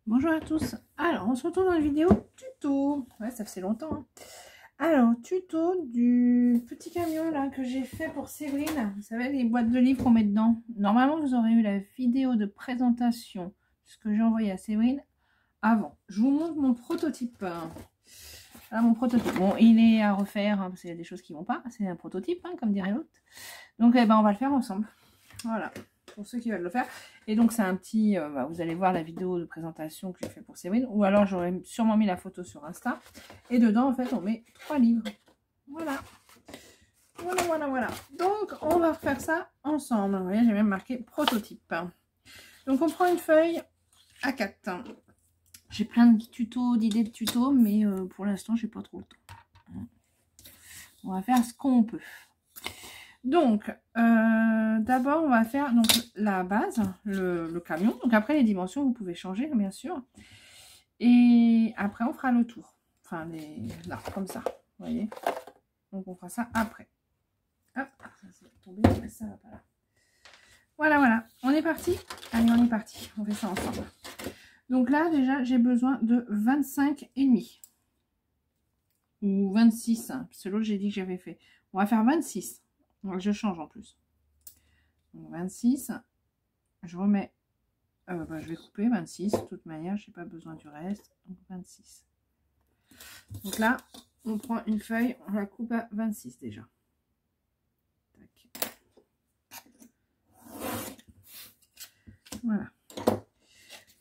Bonjour à tous. Alors, on se retrouve dans une vidéo tuto. Ouais, ça fait longtemps. Hein. Alors, tuto du petit camion là que j'ai fait pour Séverine. Vous savez, les boîtes de livres qu'on met dedans. Normalement, vous aurez eu la vidéo de présentation, ce que j'ai envoyé à Séverine avant. Je vous montre mon prototype. Voilà mon prototype. Bon, il est à refaire hein, parce qu'il y a des choses qui vont pas. C'est un prototype, hein, comme dirait l'autre. Donc, eh ben, on va le faire ensemble. Voilà. Pour ceux qui veulent le faire. Et donc c'est un petit, vous allez voir la vidéo de présentation que j'ai fait pour Séverine, ou alors j'aurais sûrement mis la photo sur Insta. Et dedans en fait on met 3 livres. Voilà. Voilà. Donc on va faire ça ensemble. Vous voyez, j'ai même marqué prototype. Donc on prend une feuille A4. J'ai plein de tutos, d'idées de tutos, mais pour l'instant j'ai pas trop le temps. On va faire ce qu'on peut. Donc, d'abord, on va faire donc, la base, le camion. Donc, après, les dimensions, vous pouvez changer, bien sûr. Et après, on fera le tour. Enfin, là, comme ça. Vous voyez. Donc, on fera ça après. Hop, ça c'est tombé, mais ça va pas là. Voilà. On est parti. Allez, on est parti. On fait ça ensemble. Donc là, déjà, j'ai besoin de 25,5. Ou 26. Hein, c'est l'autre, j'ai dit que j'avais fait. On va faire 26. Donc, je change en plus. Donc, 26. Je remets. Je vais couper 26. De toute manière, je n'ai pas besoin du reste. Donc, 26. Donc là, on prend une feuille. On la coupe à 26 déjà. Tac. Voilà.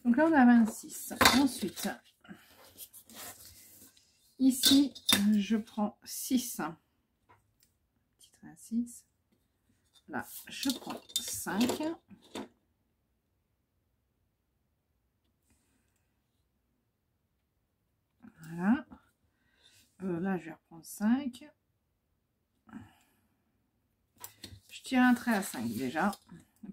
Donc là, on a 26. Ensuite, ici, je prends 6. Petit trait à 6. Là, je prends 5. Voilà. Là, je vais reprendre 5. Je tire un trait à 5 déjà.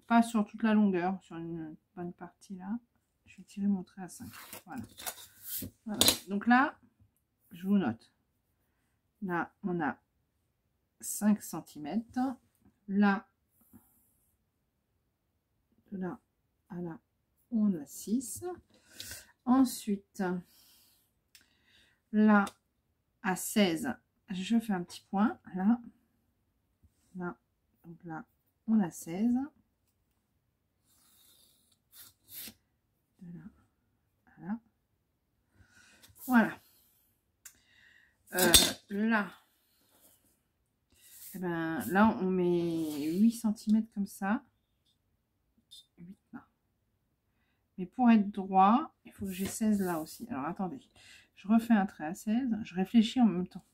Pas sur toute la longueur, sur une bonne partie là. Je vais tirer mon trait à 5. Voilà. Donc là, je vous note. Là, on a 5 cm. Là, de là à là, on a 6. Ensuite, là, à 16, je fais un petit point. Là, donc là, on a 16. De là à là. Voilà. Là, eh ben, là, on met 8 cm comme ça. 8 là. Mais pour être droit, il faut que j'ai 16 là aussi. Alors, attendez. Je refais un trait à 16. Je réfléchis en même temps.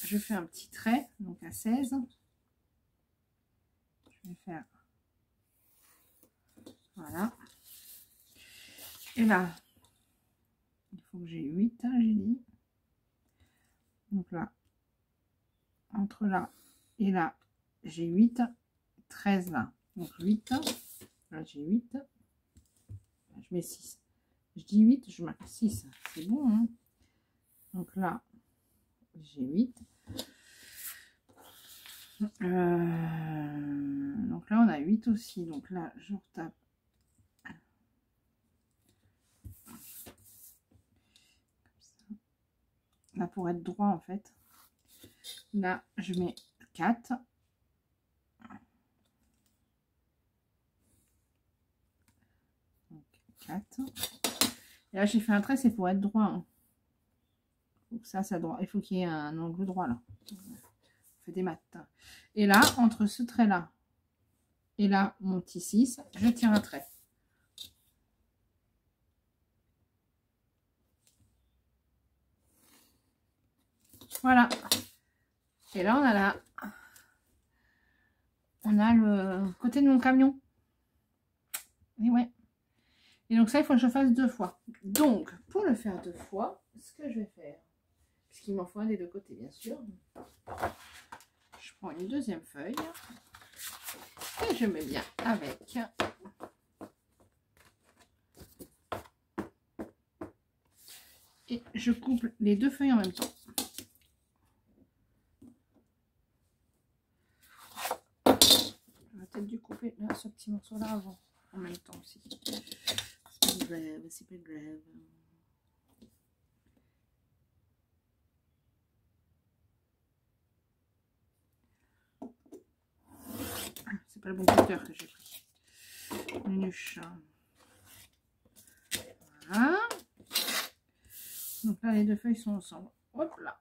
Je fais un petit trait, donc à 16. Je vais faire... Voilà. Et là, il faut que j'ai 8, hein, j'ai dit. Donc là, entre là et là, j'ai 8. 13 là. Donc 8. Là, j'ai 8. Là, je mets 6. Je dis 8, je marque 6. C'est bon, hein. Donc là, j'ai 8. Donc là, on a 8 aussi. Donc là, je retape. Là, pour être droit, en fait. Là, je mets 4. Donc, 4. Et là, j'ai fait un trait, c'est pour être droit. Hein. Donc ça droit. Il faut qu'il y ait un angle droit, là. On fait des maths. Et là, entre ce trait-là et là, mon petit 6, je tire un trait. Voilà. Et là, on a le côté de mon camion. Et ouais. Et donc ça, il faut que je fasse 2 fois. Donc, pour le faire 2 fois, ce que je vais faire, puisqu'il m'en faut un des 2 côtés, bien sûr, je prends une deuxième feuille et je mets bien avec. Et je coupe les 2 feuilles en même temps. J'aurais peut-être dû couper là, ce petit morceau-là avant, en même temps aussi. grave, c'est pas grave. C'est pas le bon cutter que j'ai pris. Nuche. Voilà. Donc là, les deux feuilles sont ensemble. Hop là.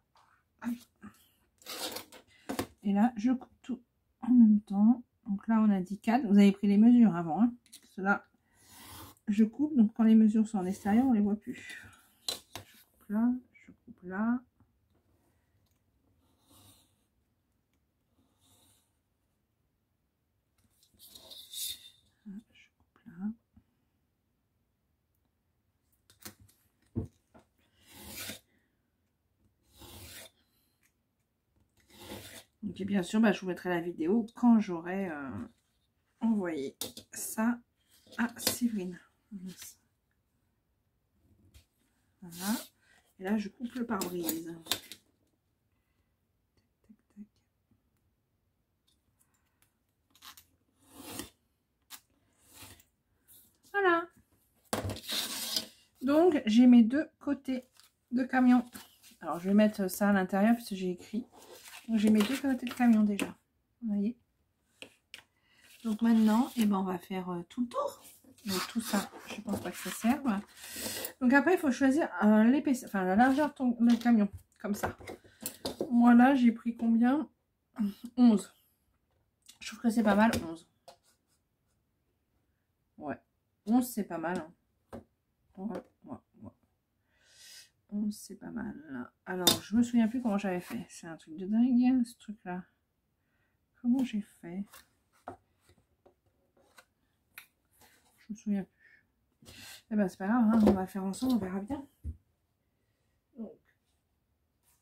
Et là, je coupe tout en même temps. Donc là, on a dit 4. Vous avez pris les mesures avant. Hein. Cela, je coupe. Donc quand les mesures sont en extérieur, on ne les voit plus. Je coupe là. Je coupe là. Je coupe là. Donc, et bien sûr, bah, je vous mettrai la vidéo quand j'aurai envoyé ça à Séverine. Voilà. Et là, je coupe le pare-brise. Voilà. Donc, j'ai mes deux côtés de camion. Alors, je vais mettre ça à l'intérieur puisque j'ai écrit. Donc, j'ai mes deux côtés de camion déjà. Vous voyez? Donc, maintenant, eh ben, on va faire tout le tour. Mais tout ça, je pense pas que ça serve. Donc, après, il faut choisir l'épaisseur, enfin, la largeur de le camion. Comme ça. Moi, là, j'ai pris combien? 11. Je trouve que c'est pas mal, 11. Ouais. 11, c'est pas mal. Hein. Ouais. 11, c'est pas mal. Alors, je me souviens plus comment j'avais fait. C'est un truc de dingue, ce truc-là. Comment j'ai fait? Je me souviens plus. Eh ben, c'est pas grave, hein, on va le faire ensemble, on verra bien. Donc,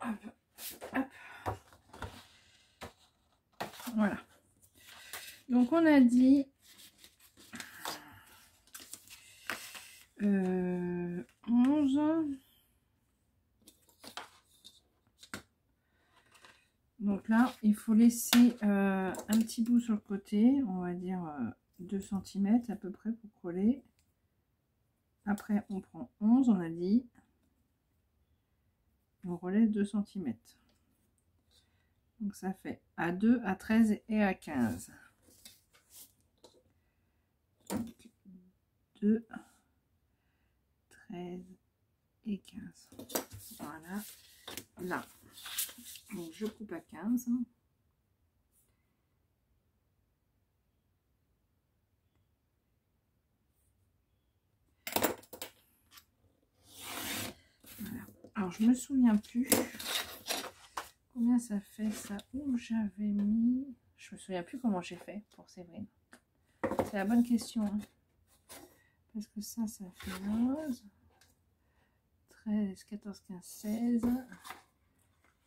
hop, hop. Voilà. Donc, on a dit 11. Donc là, il faut laisser un petit bout sur le côté, on va dire 2 cm à peu près pour coller. Après, on prend 11, on a dit. On relève 2 cm. Donc ça fait à 2, à 13 et à 15. Donc, 2, 13 et 15. Voilà. Là. Donc je coupe à 15. Voilà. Alors je me souviens plus combien ça fait ça, où j'avais mis. Je me souviens plus comment j'ai fait pour Séverine. C'est la bonne question. Hein. Parce que ça fait 11, 13, 14, 15, 16,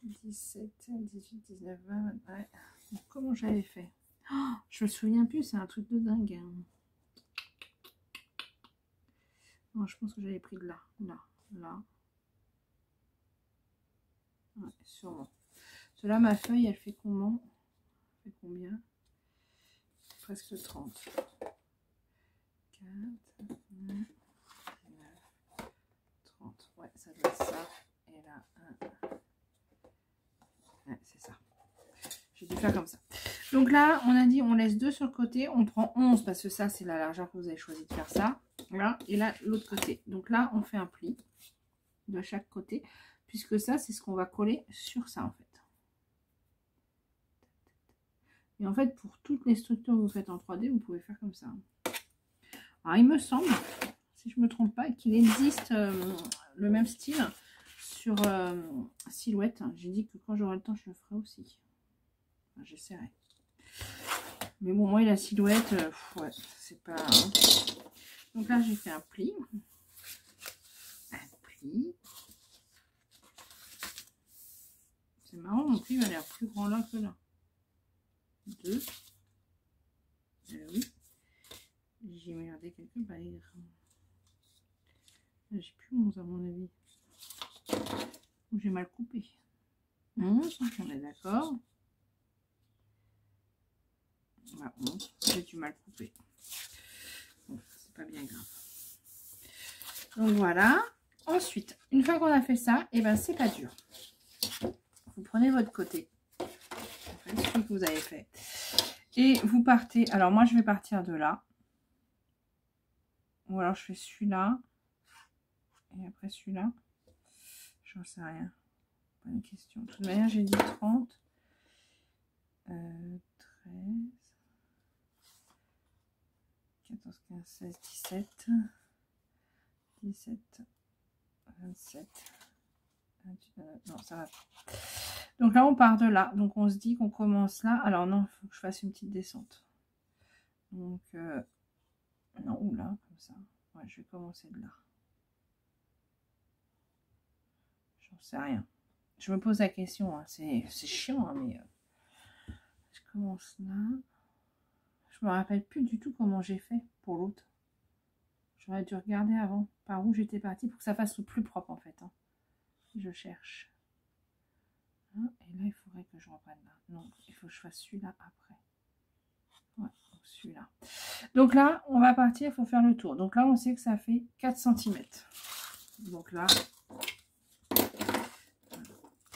17, 18, 19, 20, 20. Ouais. Donc, comment j'avais fait? Oh, je me souviens plus, c'est un truc de dingue. Hein. Non, je pense que j'avais pris de là, là. Ouais, sûrement. Cela, ma feuille, elle fait comment? Elle fait combien? Presque 30. 4, 9, 19, 30. Ouais, ça doit être ça. Et là, 1. Ouais, c'est ça. J'ai dû faire comme ça. Donc là, on a dit, on laisse 2 sur le côté. On prend 11 parce que ça, c'est la largeur que vous avez choisi de faire ça. Voilà. Et là, l'autre côté. Donc là, on fait un pli de chaque côté. Puisque ça, c'est ce qu'on va coller sur ça, en fait. Et en fait, pour toutes les structures que vous faites en 3D, vous pouvez faire comme ça. Alors, il me semble, si je ne me trompe pas, qu'il existe le même style sur Silhouette. J'ai dit que quand j'aurai le temps, je le ferai aussi. Enfin, j'essaierai. Mais bon, moi, la Silhouette, ouais, c'est pas... Hein. Donc là, j'ai fait un pli. Un pli. C'est marrant, mon pli va l'air plus grand là que là. 2. Oui. J'ai regardé quelque part. J'ai plus 11 à mon avis. Ou j'ai mal coupé. 11, on est d'accord. Voilà, 11. J'ai du mal coupé. Bon, c'est pas bien grave. Donc voilà. Ensuite, une fois qu'on a fait ça, et ben c'est pas dur. Vous prenez votre côté, celui que vous avez fait, et vous partez. Alors moi je vais partir de là, ou alors je fais celui-là et après celui-là, j'en sais rien, pas une question. De toute manière j'ai dit 30, 13, 14, 15, 16, 17, 17, 27, 28, non ça va pas. Donc là on part de là, donc on se dit qu'on commence là. Alors non, il faut que je fasse une petite descente, donc non, ou là comme ça. Ouais, je vais commencer de là. J'en sais rien, je me pose la question, hein. C'est chiant, hein, mais je commence là. Je me rappelle plus du tout comment j'ai fait pour l'autre. J'aurais dû regarder avant par où j'étais partie pour que ça fasse le plus propre en fait, hein. Je cherche. Et là, il faudrait que je reprenne là. Non, il faut que je fasse celui-là après. Ouais, celui-là. Donc là, on va partir, il faut faire le tour. Donc là, on sait que ça fait 4 cm. Donc là,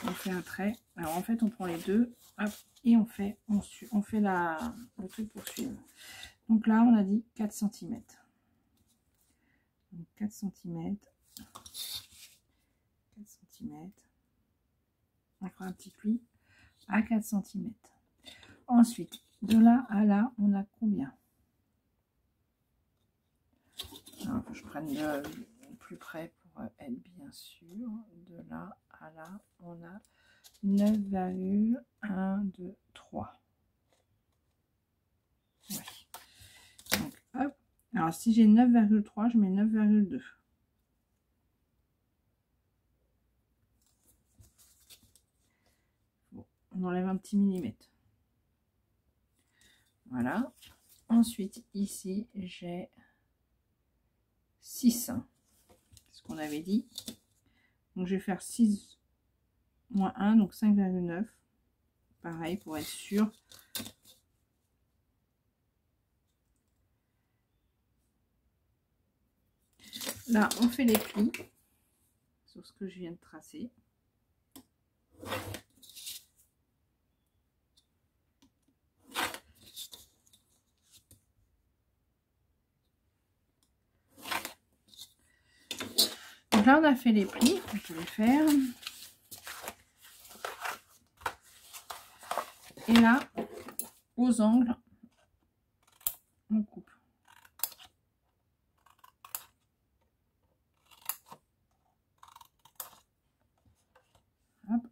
on fait un trait. Alors en fait, on prend les deux, hop, et on fait le truc pour suivre. Donc là, on a dit 4 cm. Donc 4 cm. 4 cm. On fera un petit pli à 4 cm. Ensuite, de là à là, on a combien? Alors, je prenne le plus près pour être bien sûr. De là à là, on a 9,123. Ouais. Donc, hop. Alors, si j'ai 9,3, je mets 9,2. Bon, on enlève un petit millimètre. Voilà. Ensuite, ici, j'ai 6. C'est ce qu'on avait dit. Donc, je vais faire 6 moins 1, donc 5,9. Pareil, pour être sûr. Là, on fait les plis sur ce que je viens de tracer. Donc là, on a fait les plis, on peut les faire. Et là, aux angles, on coupe. Hop.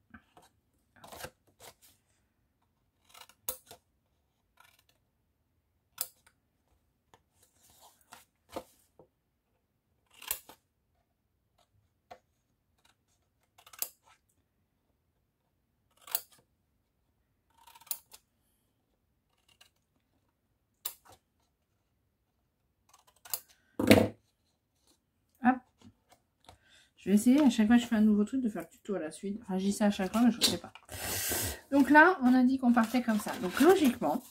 Je vais essayer à chaque fois que je fais un nouveau truc de faire le tuto à la suite. Enfin, je dis ça à chaque fois, mais je ne sais pas. Donc là, on a dit qu'on partait comme ça. Donc logiquement,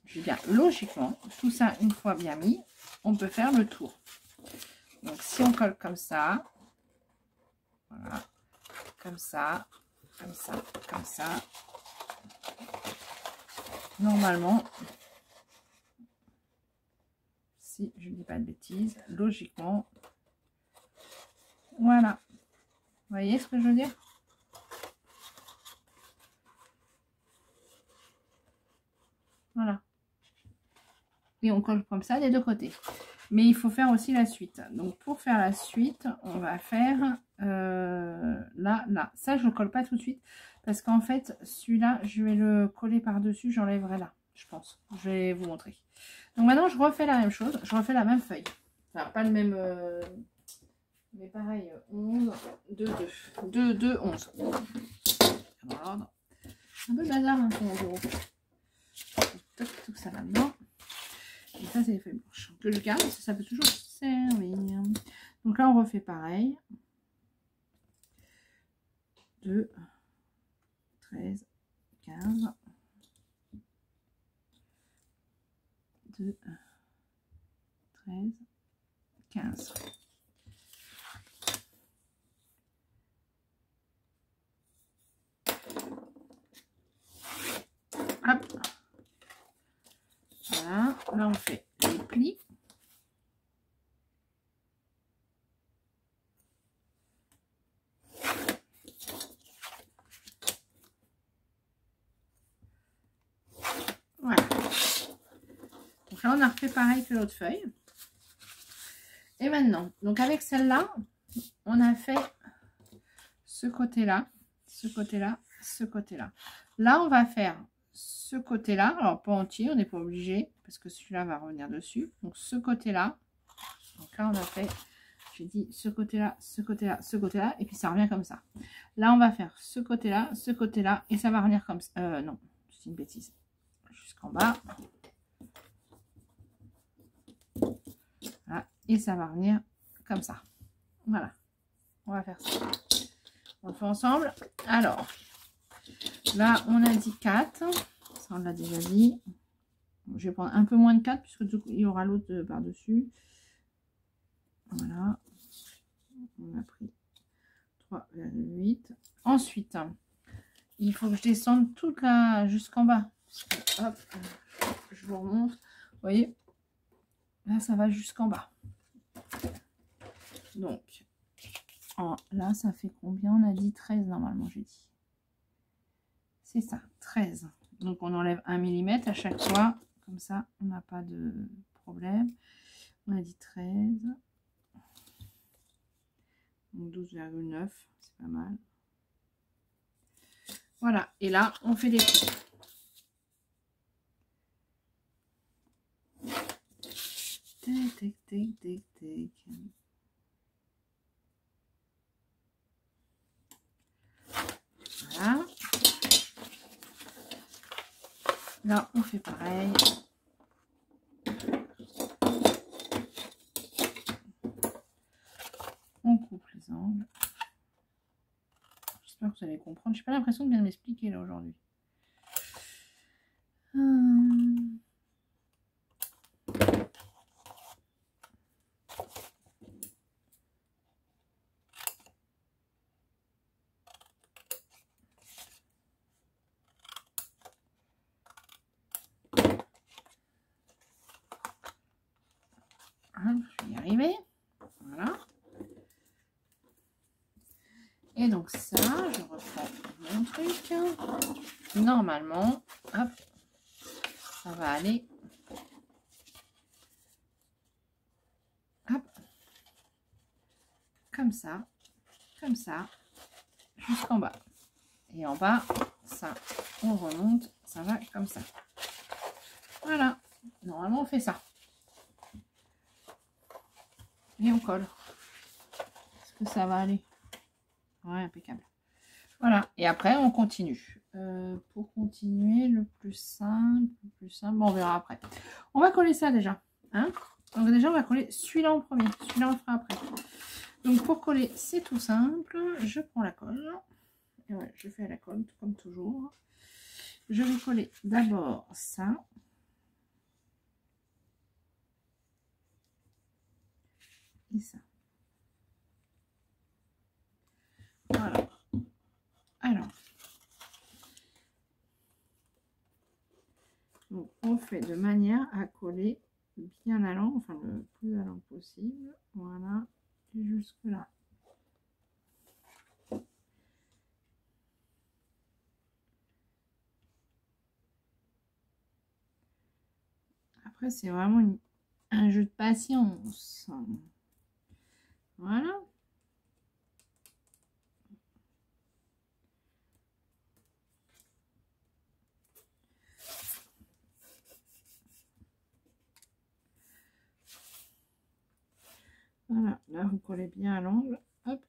je dis bien logiquement, tout ça une fois bien mis, on peut faire le tour. Donc si on colle comme ça, voilà, comme ça, comme ça, comme ça, normalement, si je ne dis pas de bêtises, logiquement, voilà. Vous voyez ce que je veux dire? Voilà. Et on colle comme ça des deux côtés. Mais il faut faire aussi la suite. Donc pour faire la suite, on va faire là, là. Ça, je ne colle pas tout de suite. Parce qu'en fait, celui-là, je vais le coller par-dessus. J'enlèverai là, je pense. Je vais vous montrer. Donc maintenant, je refais la même chose. Je refais la même feuille. Enfin, pas le même... mais pareil, 11, 2, 2. 2, 2, 11. Alors, un peu bazar, hein, sur mon bureau. Tout ça là-dedans. Et ça, c'est les feuilles blanches que je garde, parce que ça peut toujours servir. Donc là, on refait pareil. 2, 13, 15. 2, 13, 15. là, on fait les plis. Voilà. Donc là, on a refait pareil que l'autre feuille. Et maintenant, donc avec celle-là, on a fait ce côté-là, ce côté-là, ce côté-là. Là, on va faire ce côté-là. Alors, pas entier, on n'est pas obligé, parce que celui-là va revenir dessus. Donc, ce côté-là. Donc là, on a fait, j'ai dit ce côté-là, ce côté-là, ce côté-là. Et puis, ça revient comme ça. Là, on va faire ce côté-là, et ça va revenir comme ça. Non, c'est une bêtise. Jusqu'en bas. Voilà. Et ça va revenir comme ça. Voilà. On va faire ça. On le fait ensemble. Alors, là, on a dit 4. Ça, on l'a déjà dit. Je vais prendre un peu moins de 4, puisque du coup, il y aura l'autre par-dessus. Voilà. On a pris 3,8. Ensuite, il faut que je descende toute la jusqu'en bas. Hop, je vous remonte. Vous voyez, là, ça va jusqu'en bas. Donc, là, ça fait combien? On a dit 13 normalement, j'ai dit. C'est ça, 13. Donc, on enlève 1 mm à chaque fois. Comme ça, on n'a pas de problème. On a dit 13. Donc, 12,9. C'est pas mal. Voilà. Et là, on fait des plis. Tic, tic, tic, tic, tic. Voilà. Là, on fait pareil. On coupe les angles. J'espère que vous allez comprendre. Je n'ai pas l'impression de bien m'expliquer là aujourd'hui. Je vais y arriver. Voilà. Et donc ça, je reprends mon truc. Normalement, hop, ça va aller. Hop. Comme ça, jusqu'en bas. Et en bas, ça, on remonte, ça va comme ça. Voilà. Normalement, on fait ça. Et on colle. Est-ce que ça va aller? Ouais, impeccable. Voilà. Et après, on continue. Pour continuer, le plus simple, bon, on verra après. On va coller ça déjà. Hein? Donc déjà, on va coller celui-là en premier. Celui-là, on le fera après. Donc, pour coller, c'est tout simple. Je prends la colle. Et ouais, je fais à la colle, comme toujours. Je vais coller d'abord ça. Et ça. Voilà. Alors. Donc, on fait de manière à coller bien à l'angle, enfin le plus à l'angle possible. Voilà. Et jusque là. Après, c'est vraiment un jeu de patience. Voilà. Voilà, là vous collez bien à l'angle. Hop.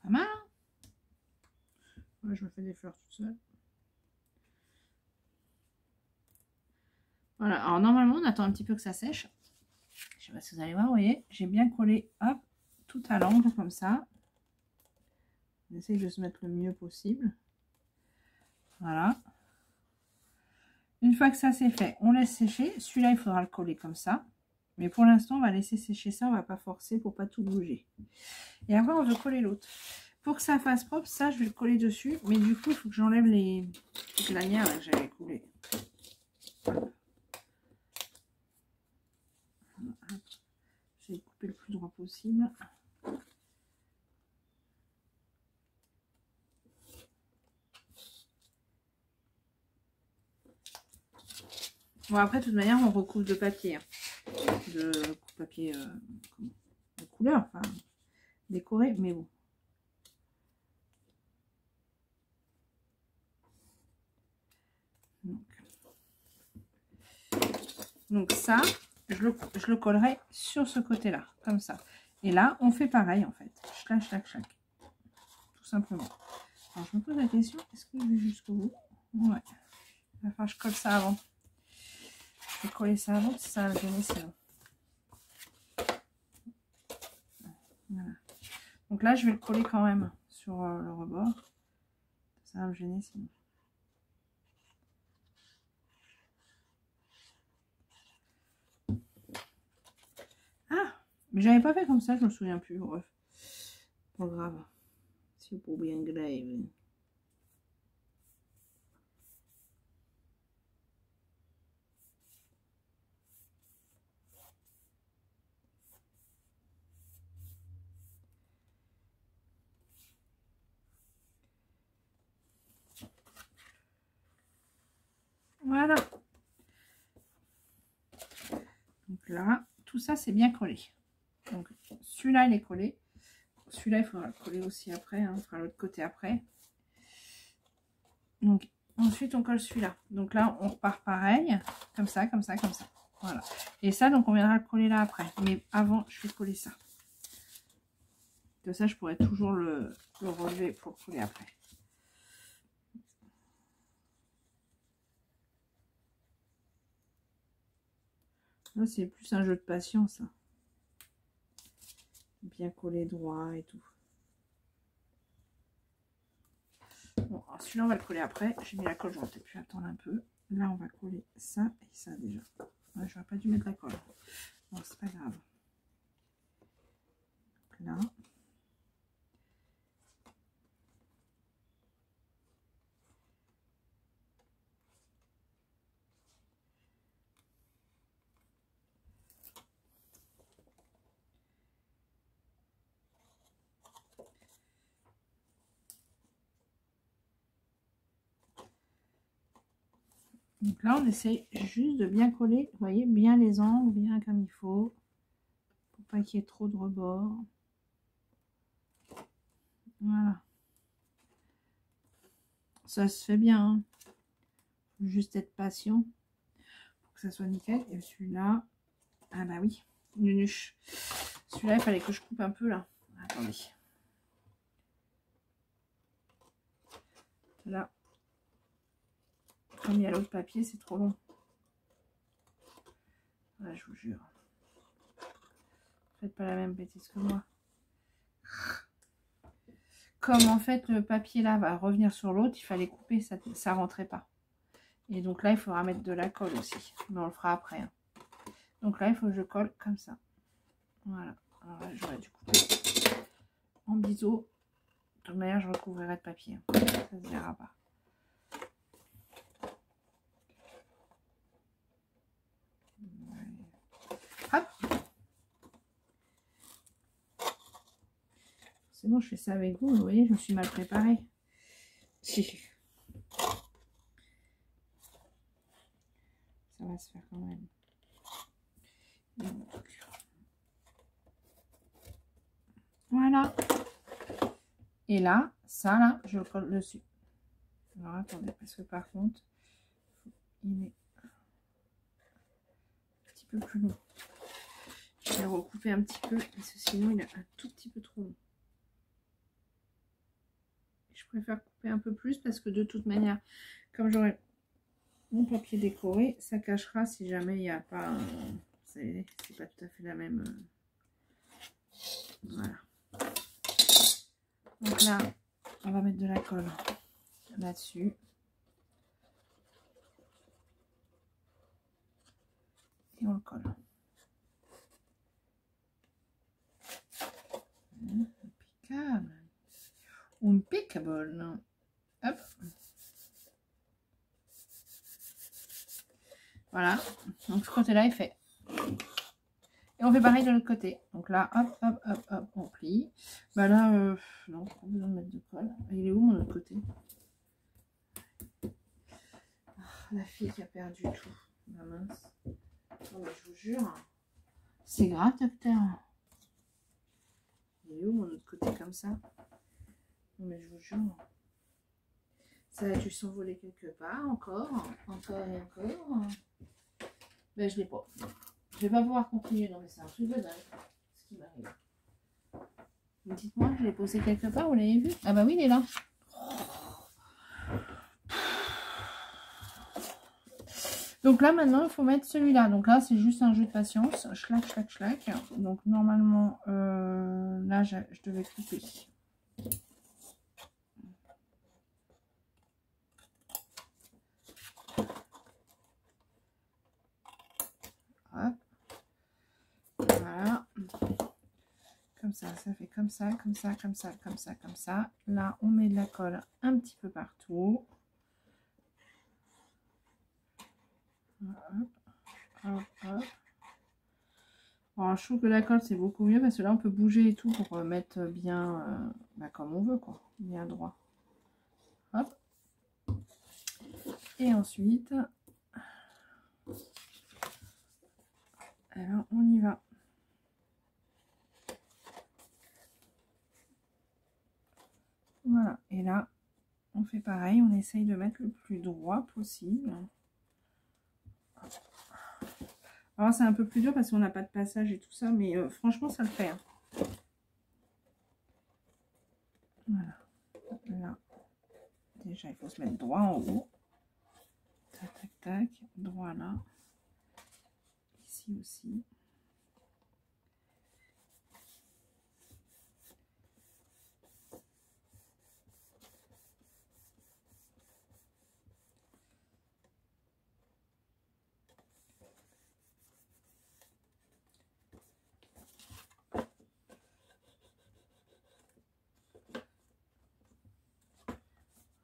Pas mal. Ouais, je me fais des fleurs toute seule. Voilà, alors normalement on attend un petit peu que ça sèche. Je sais pas si vous allez voir, vous voyez, j'ai bien collé, hop, tout à l'angle comme ça. On essaye de se mettre le mieux possible. Voilà. Une fois que ça c'est fait, on laisse sécher. Celui-là, il faudra le coller comme ça. Mais pour l'instant, on va laisser sécher ça. On va pas forcer pour pas tout bouger. Et après, on veut coller l'autre. pour que ça fasse propre, ça, je vais le coller dessus. Mais du coup, il faut que j'enlève les lanières là, que j'avais coulées. Je vais couper le plus droit possible. Bon, après, de toute manière, on recouvre de papier. Hein. De papier de couleur, enfin, décoré, mais bon. Donc ça, je le collerai sur ce côté-là, comme ça. Et là, on fait pareil, en fait. Chlac, chlac, chlac. Tout simplement. Alors, je me pose la question, est-ce que je vais jusqu'au bout? Ouais. Il va falloir que je colle ça avant. Je vais coller ça avant, ça va gêner sinon. Voilà. Donc là, je vais le coller quand même sur le rebord. Ça va me gêner sinon. Ah, mais j'avais pas fait comme ça, je me souviens plus. Bref, pas grave. C'est pour bien grave. Voilà. Donc là, tout ça, c'est bien collé. Donc celui-là, il est collé. Celui-là, il faudra le coller aussi après. Hein. On fera l'autre côté après. Donc ensuite, on colle celui-là. Donc là, on repart pareil. Comme ça, comme ça, comme ça. Voilà. Et ça, donc on viendra le coller là après. Mais avant, je vais coller ça. De ça, je pourrais toujours le relever pour le coller après. Là, c'est plus un jeu de patience. Hein. Bien coller droit et tout. Bon, celui-là, on va le coller après. J'ai mis la colle, j'aurais peut-être pu attendre un peu. Là, on va coller ça et ça déjà. Ouais, j'aurais pas dû mettre la colle. Bon, c'est pas grave. Donc là. Donc là, on essaye juste de bien coller, vous voyez, bien les angles, bien comme il faut, pour pas qu'il y ait trop de rebord. Voilà. Ça se fait bien, hein. Faut juste être patient pour que ça soit nickel. Et celui-là, ah bah oui, nunuche. Celui-là, il fallait que je coupe un peu là. Attendez. Là, comme il y a l'autre papier, c'est trop long. Voilà, je vous jure. Faites pas la même bêtise que moi. Comme en fait le papier là va revenir sur l'autre, il fallait couper, ça rentrait pas. Et donc là, il faudra mettre de la colle aussi. Mais on le fera après. Hein. Donc là, il faut que je colle comme ça. Voilà. Alors là, j'aurais dû couper en biseau. De toute manière, je recouvrirai de papier. Ça ne se verra pas. Hop. C'est bon, je fais ça avec vous. Vous voyez, je me suis mal préparée. Si. Ça va se faire quand même. Voilà. Et là, ça là, je le colle dessus. Alors attendez, parce que par contre, il est un petit peu plus long. Je vais le recouper un petit peu, parce que sinon il est un tout petit peu trop long. Je préfère couper un peu plus parce que de toute manière, comme j'aurai mon papier décoré, ça cachera si jamais il n'y a pas... c'est pas tout à fait la même... Voilà. Donc là, on va mettre de la colle là-dessus. Et on le colle. Impeccable. impeccable. Hop. Voilà, donc ce côté-là est fait. Et on fait pareil de l'autre côté. Donc là, hop, hop, hop, hop, on plie. Bah là, non, pas besoin de mettre de colle. Il est où mon autre côté? Ah, la fille qui a perdu tout. Bah mince. Non mais je vous jure, c'est grave, docteur. Il est où mon autre côté comme ça? Non mais je vous jure. Ça a dû s'envoler quelque part, encore et encore. Ben je l'ai pas. Je vais pas pouvoir continuer. Non mais c'est un truc de dingue ce qui m'arrive. Dites-moi, je l'ai posé quelque part, vous l'avez vu? Ah bah oui, il est là. Donc là maintenant il faut mettre celui-là. Donc là c'est juste un jeu de patience. Schlac, schlac, schlac. Donc normalement là je devais couper. Hop. Voilà. Comme ça fait comme ça, comme ça, comme ça, comme ça, comme ça. Là on met de la colle un petit peu partout. Hop, hop, hop. Alors, je trouve que la colle c'est beaucoup mieux parce que là on peut bouger et tout pour mettre bien bah, comme on veut quoi, bien droit. Hop. Et ensuite, alors on y va. Voilà, et là on fait pareil, on essaye de mettre le plus droit possible. Alors c'est un peu plus dur parce qu'on n'a pas de passage et tout ça, mais franchement ça le fait. Hein. Voilà. Là, déjà il faut se mettre droit en haut. Tac, tac, tac. Droit là. Ici aussi.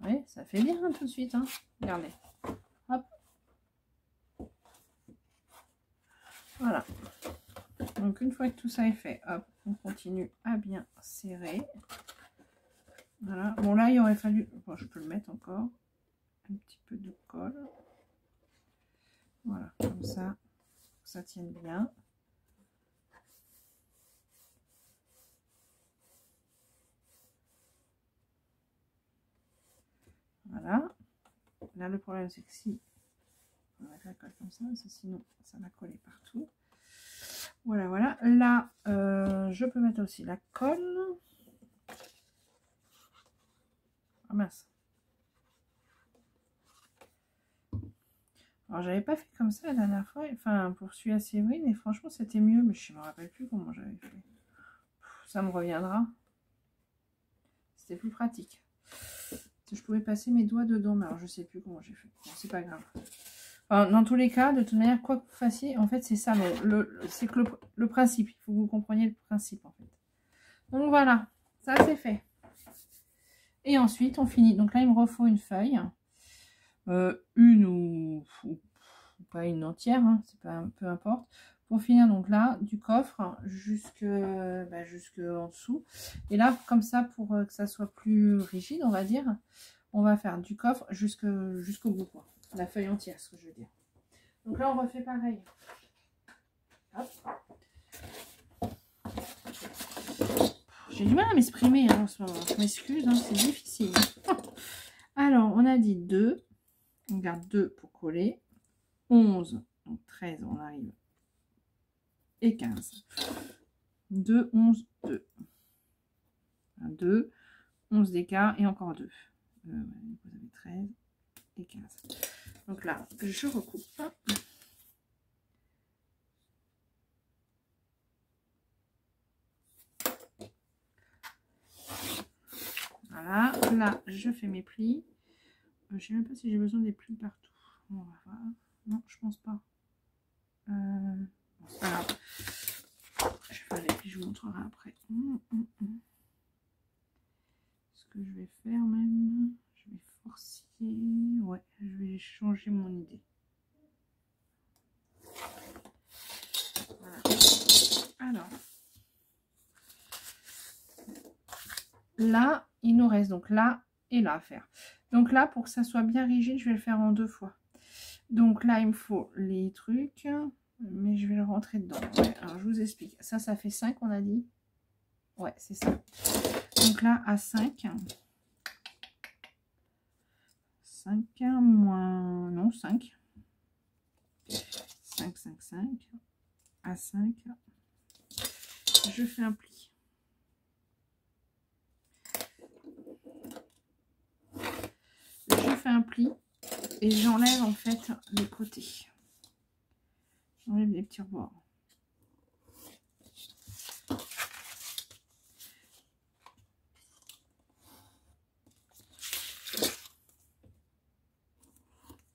Oui, ça fait bien tout de suite. Hein. Regardez. Hop. Voilà. Donc une fois que tout ça est fait, hop, on continue à bien serrer. Voilà. Bon là, il aurait fallu... Bon, je peux le mettre encore. Un petit peu de colle. Voilà, comme ça. Que ça tienne bien. Voilà. Là, le problème, c'est que si on va mettre la colle comme ça, sinon ça va coller partout. Voilà, voilà. Là, je peux mettre aussi la colle. Ah mince. Alors, j'avais pas fait comme ça la dernière fois. Enfin, pour celui à Séverine, et franchement, c'était mieux. Mais je me rappelle plus comment j'avais fait. Ça me reviendra. C'était plus pratique. Je pouvais passer mes doigts dedans, mais alors je sais plus comment j'ai fait. Bon, c'est pas grave. Enfin, dans tous les cas, de toute manière, quoi que vous fassiez, en fait, c'est ça, c'est que le principe. Il faut que vous compreniez le principe, en fait. Donc voilà, ça c'est fait. Et ensuite, on finit. Donc là, il me refaut une feuille. Une ou pas une entière, hein, c'est pas, peu importe. Pour finir, donc là, du coffre jusque en dessous. Et là, comme ça, pour que ça soit plus rigide, on va dire, on va faire du coffre jusqu'au bout, quoi. La feuille entière, ce que je veux dire. Donc là, on refait pareil. Hop. J'ai du mal à m'exprimer hein, en ce moment. Je m'excuse, hein, c'est difficile. Alors, on a dit 2. On garde 2 pour coller. 11, donc 13, on arrive. Et 15. 2, 11, 2. 2, 11 d'écart et encore 2. Vous avez 13 et 15. Donc là, je recoupe. Voilà, là, je fais mes plis. Je ne sais même pas si j'ai besoin des plis partout. On va voir. Non, je pense pas. Bon, c'est pas grave. Je vais faire les plis, je vous montrerai après. Ce que je vais faire même, je vais forcer, ouais, je vais changer mon idée. Voilà. Alors, là, il nous reste donc là et là à faire. Donc là, pour que ça soit bien rigide, je vais le faire en 2 fois. Donc là, il me faut les trucs, mais je vais le rentrer dedans. Ouais, alors, je vous explique. Ça fait 5, on a dit. Ouais, c'est ça. Donc là, à 5. 5 moins... Non, 5. 5, 5, 5. À 5. Je fais un pli. Je fais un pli et j'enlève en fait les côtés. J'enlève les petits rebords.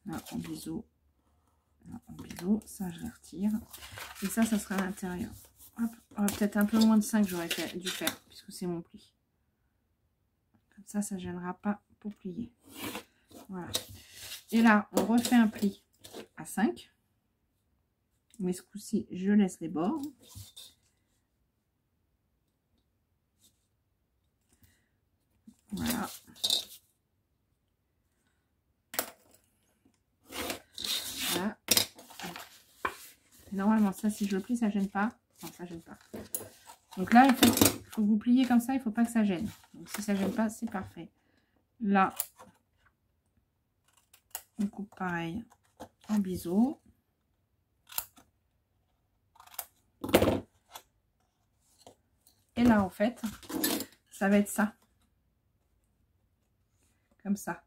Là, en biseau. Là, en biseau. Ça, je les retire. Et ça sera à l'intérieur. Peut-être un peu moins de 5 j'aurais dû faire, puisque c'est mon pli. Comme ça ne gênera pas pour plier. Voilà. Et là, on refait un pli à 5. Mais ce coup-ci, je laisse les bords. Voilà. Voilà. Et normalement, ça, si je le plie, ça gêne pas. Non, ça gêne pas. Donc là, il faut que vous pliez comme ça, il ne faut pas que ça gêne. Donc si ça gêne pas, c'est parfait. Là, on coupe pareil en biseau. Et là, en fait, ça va être ça. Comme ça.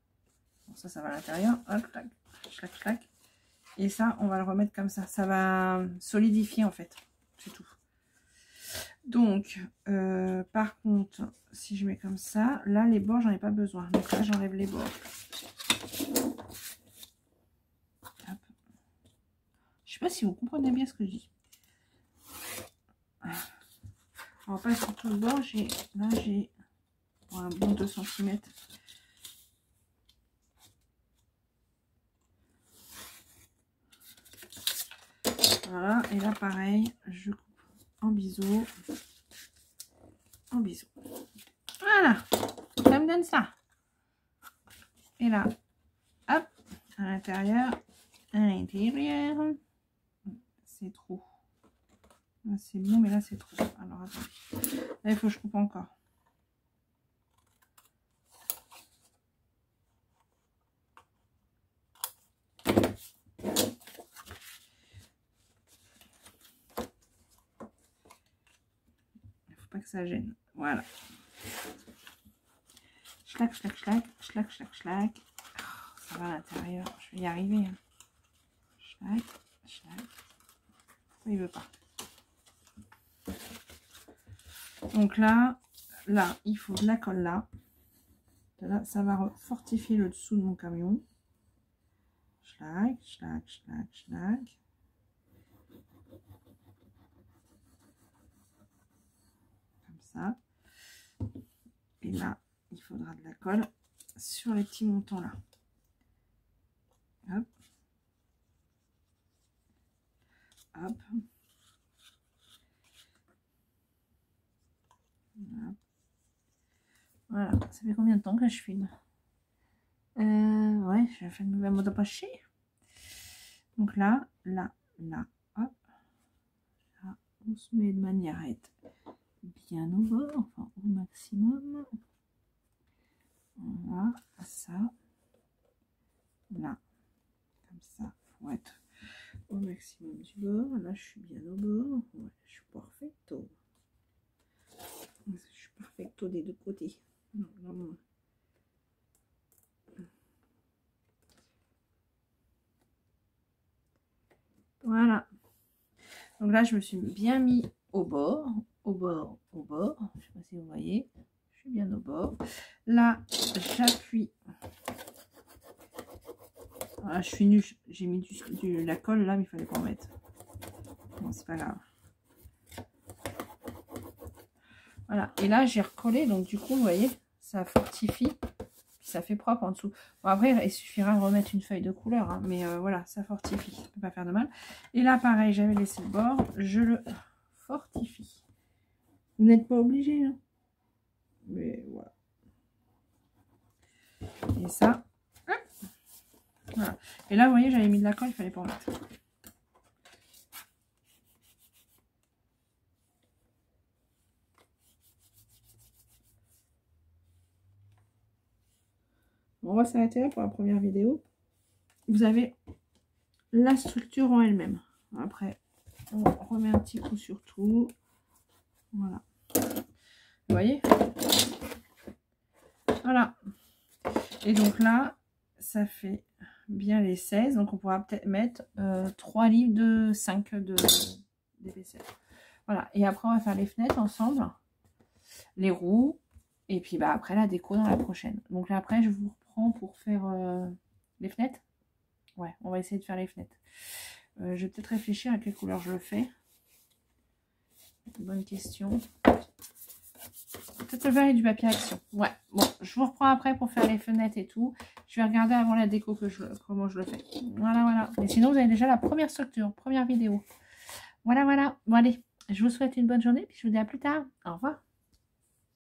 Bon, ça va à l'intérieur. Hop, clac, clac, clac. Et ça, on va le remettre comme ça. Ça va solidifier, en fait. C'est tout. Donc, par contre, si je mets comme ça, là, les bords, j'en ai pas besoin. Donc là, j'enlève les bords. Hop. Je sais pas si vous comprenez bien ce que je dis. Alors, pas sur tout le bord, là, j'ai un bon 2 cm. Voilà, et là, pareil, je coupe en biseau. En biseau. Voilà, ça me donne ça. Et là, hop, à l'intérieur, c'est trop. Là, c'est bon, mais là, c'est trop. Alors, attendez. Là, il faut que je coupe encore. Il faut pas que ça gêne. Voilà. Schlac, schlac, schlac, schlac, schlac, schlac. Oh, ça va à l'intérieur. Je vais y arriver. Schlac, schlac. Pourquoi il veut pas? Donc là, il faut de la colle là. Là, ça va fortifier le dessous de mon camion. Schlac, schlac, schlac, schlac. Comme ça. Et là, il faudra de la colle sur les petits montants là. Hop. Hop. Voilà, ça fait combien de temps que je filme? Ouais, je vais faire une nouvelle mode à pocher. Donc là, là, là, hop. Là, on se met de manière à être bien au bord, enfin au maximum. Voilà, ça. Là, comme ça, faut être au maximum du bord. Là, je suis bien au bord. Ouais, je suis perfecto. Je suis perfecto des deux côtés. Non, non, non. Voilà. Donc là, je me suis bien mis au bord, au bord, au bord. Je ne sais pas si vous voyez. Je suis bien au bord. Là, j'appuie. Voilà, je suis nulle. J'ai mis la colle là, mais il fallait pas en mettre. Bon, c'est pas grave. Voilà. Et là, j'ai recollé. Donc, du coup, vous voyez, ça fortifie. Ça fait propre en dessous. Bon, après, il suffira de remettre une feuille de couleur. Hein, mais voilà, ça fortifie. Ça ne peut pas faire de mal. Et là, pareil, j'avais laissé le bord. Je le fortifie. Vous n'êtes pas obligé. Hein. Mais voilà. Et ça. Voilà. Et là, vous voyez, j'avais mis de la colle. Il fallait pas en mettre. On va s'arrêter là pour la première vidéo. Vous avez la structure en elle-même. Après, on remet un petit coup sur tout. Voilà. Vous voyez? Voilà. Et donc là, ça fait bien les 16. Donc on pourra peut-être mettre 3 livres de 5 d'épaisseur. Voilà. Et après, on va faire les fenêtres ensemble. Les roues. Et puis bah, après, la déco dans la prochaine. Donc là, après, je vous reprends pour faire les fenêtres. Ouais, on va essayer de faire les fenêtres. Je vais peut-être réfléchir à quelle couleur je le fais. Bonne question. Peut-être le vert et du papier action. Ouais, bon, je vous reprends après pour faire les fenêtres et tout. Je vais regarder avant la déco comment je le fais. Voilà, voilà. Mais sinon, vous avez déjà la première structure, première vidéo. Voilà, voilà. Bon, allez, je vous souhaite une bonne journée. Puis je vous dis à plus tard. Au revoir.